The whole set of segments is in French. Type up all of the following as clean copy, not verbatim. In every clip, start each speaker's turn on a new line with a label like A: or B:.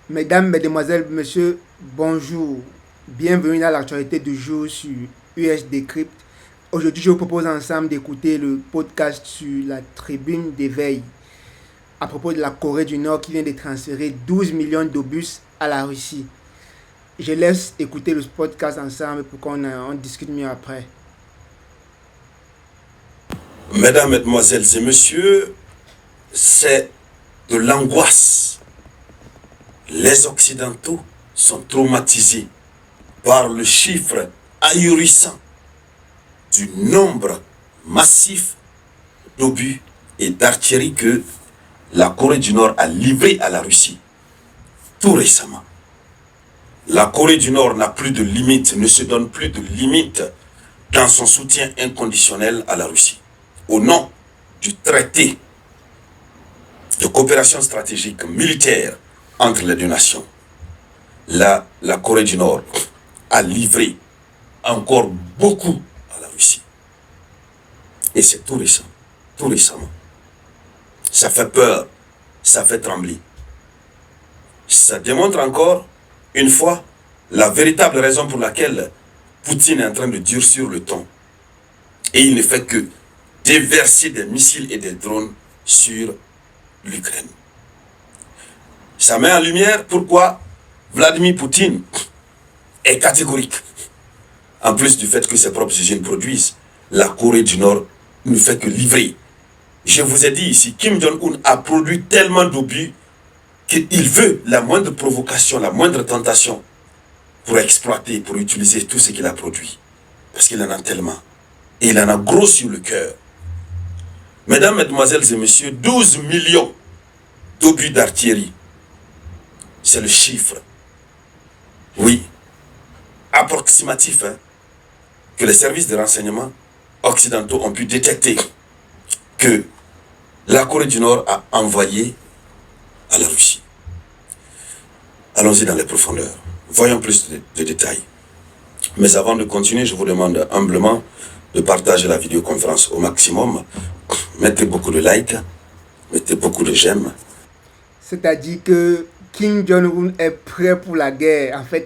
A: Mesdames, Mesdemoiselles, Messieurs, bonjour. Bienvenue à l'actualité du jour sur US Decrypt. Aujourd'hui, je vous propose ensemble d'écouter le podcast sur la tribune d'éveil à propos de la Corée du Nord qui vient de transférer 12 millions d'obus à la Russie. Je laisse écouter le podcast ensemble pour qu'on discute mieux après.
B: Mesdames, Mesdemoiselles et Messieurs, c'est de l'angoisse. Les Occidentaux sont traumatisés par le chiffre ahurissant du nombre massif d'obus et d'artillerie que la Corée du Nord a livré à la Russie tout récemment. La Corée du Nord n'a plus de limite, ne se donne plus de limite dans son soutien inconditionnel à la Russie. Au nom du traité de coopération stratégique militaire entre les deux nations, la Corée du Nord a livré encore beaucoup à la Russie. Et c'est tout récemment. Ça fait peur, ça fait trembler. Ça démontre encore une fois la véritable raison pour laquelle Poutine est en train de durcir le ton. Et il ne fait que déverser des missiles et des drones sur l'Ukraine. Ça met en lumière pourquoi Vladimir Poutine est catégorique. En plus du fait que ses propres usines produisent, la Corée du Nord ne fait que livrer. Je vous ai dit ici, Kim Jong-un a produit tellement d'obus qu'il veut la moindre provocation, la moindre tentation pour exploiter, pour utiliser tout ce qu'il a produit. Parce qu'il en a tellement. Et il en a gros sur le cœur. Mesdames, Mesdemoiselles et Messieurs, 12 millions d'obus d'artillerie. C'est le chiffre. Oui. Approximatif, que les services de renseignement occidentaux ont pu détecter que la Corée du Nord a envoyé à la Russie. Allons-y dans les profondeurs. Voyons plus de détails. Mais avant de continuer, je vous demande humblement de partager la vidéoconférence au maximum. Mettez beaucoup de likes, mettez beaucoup de j'aime.
A: C'est-à-dire que Kim Jong-un est prêt pour la guerre. En fait,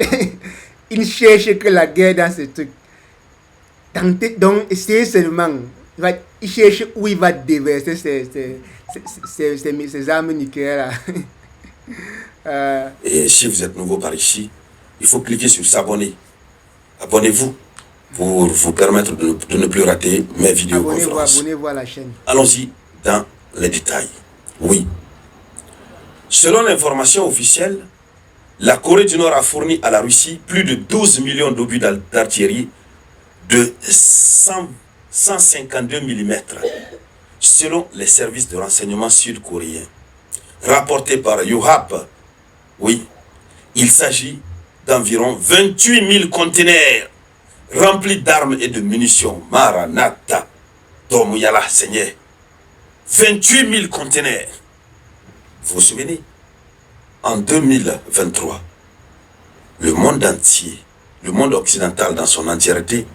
A: il ne cherche que la guerre dans ce truc. Donc, essayez seulement. Il cherche où il va déverser ses armes nucléaires.
B: Et si vous êtes nouveau par ici, il faut cliquer sur s'abonner. Abonnez-vous pour vous permettre de ne plus rater mes vidéoconférences.
A: Abonnez-vous à la chaîne.
B: Allons-y dans les détails. Oui. Selon l'information officielle, la Corée du Nord a fourni à la Russie plus de 12 millions d'obus d'artillerie de 152 mm, selon les services de renseignement sud-coréens. Rapporté par Yonhap, oui, il s'agit d'environ 28 000 conteneurs remplis d'armes et de munitions. Maranatha, Tomuyala, Seigneur. 28 000 conteneurs. Vous vous souvenez? En 2023, le monde entier, le monde occidental dans son entièreté,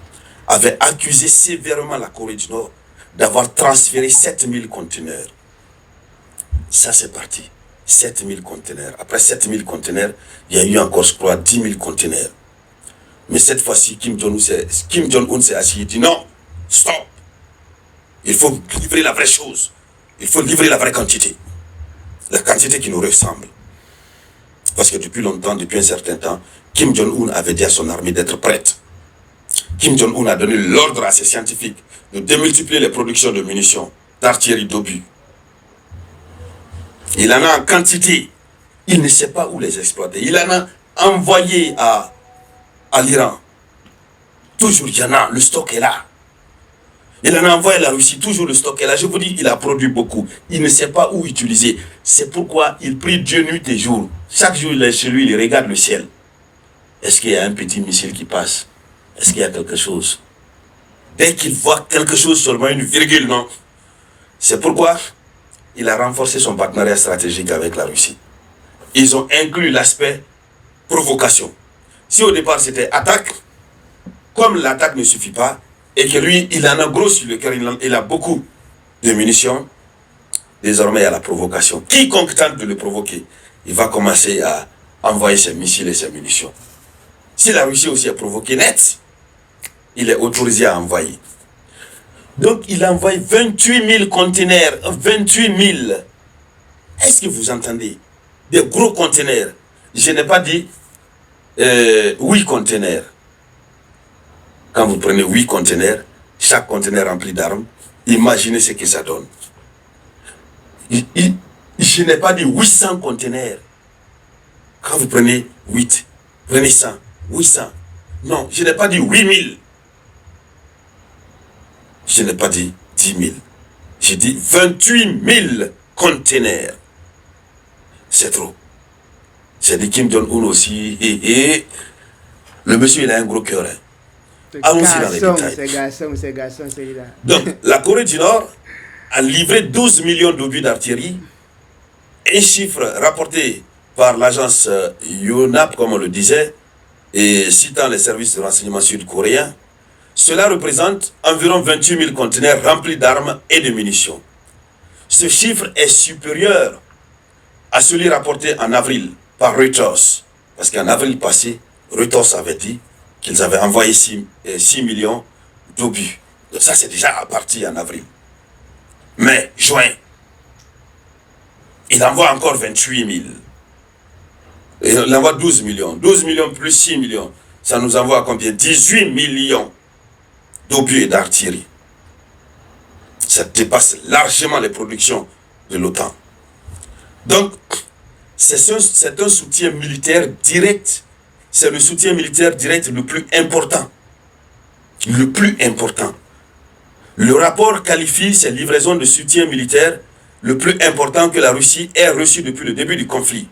B: avait accusé sévèrement la Corée du Nord d'avoir transféré 7 000 conteneurs. Ça, c'est parti. 7 000 conteneurs. Après 7 000 conteneurs, il y a eu encore, je crois, 10 000 conteneurs. Mais cette fois-ci, Kim Jong-un s'est assis et dit non, stop. Il faut livrer la vraie chose. Il faut livrer la vraie quantité. La quantité qui nous ressemble. Parce que depuis longtemps, depuis un certain temps, Kim Jong-un avait dit à son armée d'être prête. Kim Jong-un a donné l'ordre à ses scientifiques de démultiplier les productions de munitions, d'artillerie, d'obus. Il en a en quantité. Il ne sait pas où les exploiter. Il en a envoyé à l'Iran. Toujours il y en a, le stock est là. Il en a envoyé à la Russie, toujours le stock est là. Je vous dis, il a produit beaucoup. Il ne sait pas où utiliser. C'est pourquoi il prie Dieu nuit et jour. Chaque jour, il est chez lui, il regarde le ciel. Est-ce qu'il y a un petit missile qui passe? Est-ce qu'il y a quelque chose? Dès qu'il voit quelque chose, seulement une virgule, non. C'est pourquoi il a renforcé son partenariat stratégique avec la Russie. Ils ont inclus l'aspect provocation. Si au départ c'était attaque, comme l'attaque ne suffit pas, et que lui, il en a gros sur le cœur, il a beaucoup de munitions, désormais il y a la provocation. Quiconque tente de le provoquer, il va commencer à envoyer ses missiles et ses munitions. Si la Russie aussi est provoquée net, il est autorisé à envoyer. Donc il envoie 28 000 conteneurs, 28 000. Est-ce que vous entendez? Des gros conteneurs. Je n'ai pas dit 8 conteneurs. Quand vous prenez 8 conteneurs, chaque conteneur rempli d'armes, imaginez ce que ça donne. Je n'ai pas dit 800 conteneurs. Quand vous prenez 8, prenez 100, 800. Non, je n'ai pas dit 8000. Je n'ai pas dit 10 000. J'ai dit 28 000 conteneurs. C'est trop. C'est dit Kim Jong-un aussi. Et le monsieur, il a un gros cœur. Hein. Allons-y dans les détails.
A: C'est garçon, celui-là.
B: Donc, la Corée du Nord a livré 12 millions d'obus d'artillerie. Un chiffre rapporté par l'agence Yonhap, comme on le disait, et citant les services de renseignement sud-coréens, cela représente environ 28 000 conteneurs remplis d'armes et de munitions. Ce chiffre est supérieur à celui rapporté en avril par Reuters. Parce qu'en avril passé, Reuters avait dit qu'ils avaient envoyé 6 millions d'obus. Donc ça, c'est déjà parti en avril. Mais, juin, il envoie encore 28 000. Il envoie 12 millions. 12 millions plus 6 millions. Ça nous envoie à combien? 18 millions d'obus et d'artillerie. Ça dépasse largement les productions de l'OTAN. Donc, c'est un soutien militaire direct. C'est le soutien militaire direct le plus important. Le plus important. Le rapport qualifie ces livraisons de soutien militaire le plus important que la Russie ait reçu depuis le début du conflit,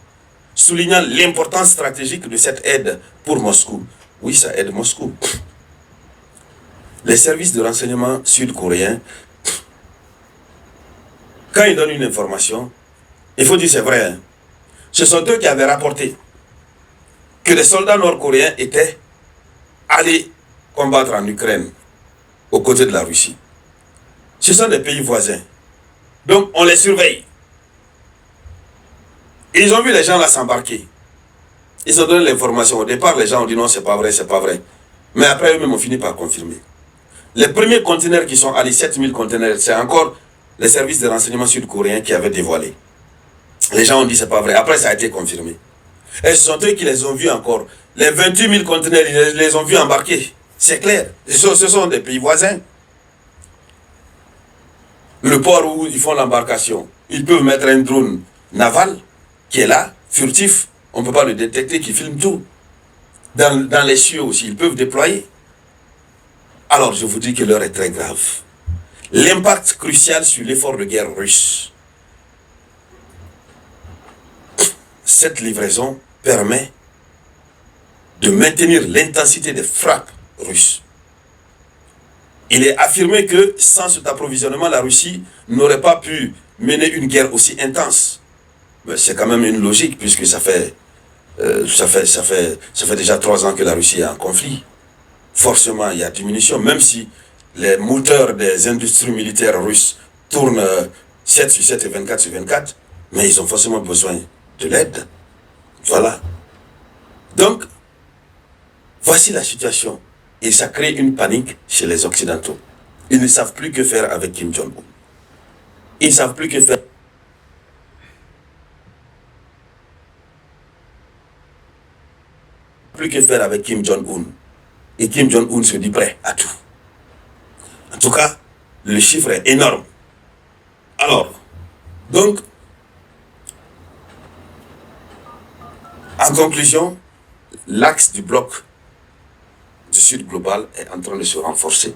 B: soulignant l'importance stratégique de cette aide pour Moscou. Oui, ça aide Moscou. Les services de renseignement sud-coréens, quand ils donnent une information, il faut dire c'est vrai. Hein. Ce sont eux qui avaient rapporté que les soldats nord-coréens étaient allés combattre en Ukraine aux côtés de la Russie. Ce sont des pays voisins. Donc on les surveille. Ils ont vu les gens là s'embarquer. Ils ont donné l'information. Au départ, les gens ont dit non, c'est pas vrai, c'est pas vrai. Mais après, eux-mêmes ont fini par confirmer. Les premiers conteneurs qui sont allés, 7000 conteneurs, c'est encore les services de renseignement sud-coréens qui avaient dévoilé. Les gens ont dit c'est pas vrai. Après, ça a été confirmé. Et ce sont eux qui les ont vus encore. Les 28 000 conteneurs, ils les ont vus embarquer. C'est clair. Ce sont des pays voisins. Le port où ils font l'embarcation, ils peuvent mettre un drone naval qui est là, furtif. On ne peut pas le détecter, qui filme tout. Dans les cieux aussi, ils peuvent déployer. Alors, je vous dis que l'heure est très grave. L'impact crucial sur l'effort de guerre russe. Cette livraison permet de maintenir l'intensité des frappes russes. Il est affirmé que sans cet approvisionnement, la Russie n'aurait pas pu mener une guerre aussi intense. Mais c'est quand même une logique puisque ça fait déjà 3 ans que la Russie est en conflit. Forcément, il y a diminution, même si les moteurs des industries militaires russes tournent 7 sur 7 et 24 sur 24, mais ils ont forcément besoin de l'aide. Voilà. Donc, voici la situation. Et ça crée une panique chez les Occidentaux. Ils ne savent plus que faire avec Kim Jong-un. Ils ne savent plus que faire. Plus que faire avec Kim Jong-un. Et Kim Jong-un se dit prêt à tout. En tout cas, le chiffre est énorme. Alors, donc, en conclusion, l'axe du bloc du Sud global est en train de se renforcer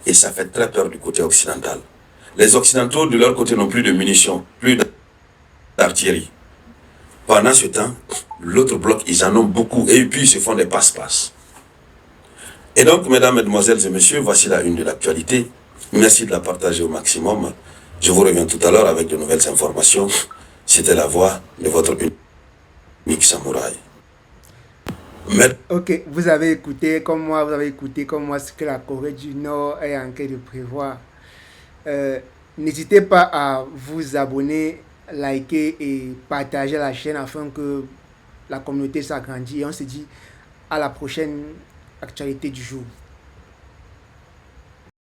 B: et ça fait très peur du côté occidental. Les Occidentaux, de leur côté, n'ont plus de munitions, plus d'artillerie. Pendant ce temps, l'autre bloc, ils en ont beaucoup et puis ils se font des passe-passe. Et donc, mesdames, mesdemoiselles et messieurs, voici la une de l'actualité. Merci de la partager au maximum. Je vous reviens tout à l'heure avec de nouvelles informations. C'était la voix de votre unique samouraï.
A: Ok, vous avez écouté comme moi ce que la Corée du Nord est en train de prévoir. N'hésitez pas à vous abonner, liker et partager la chaîne afin que la communauté s'agrandit et on se dit à la prochaine actualité du jour.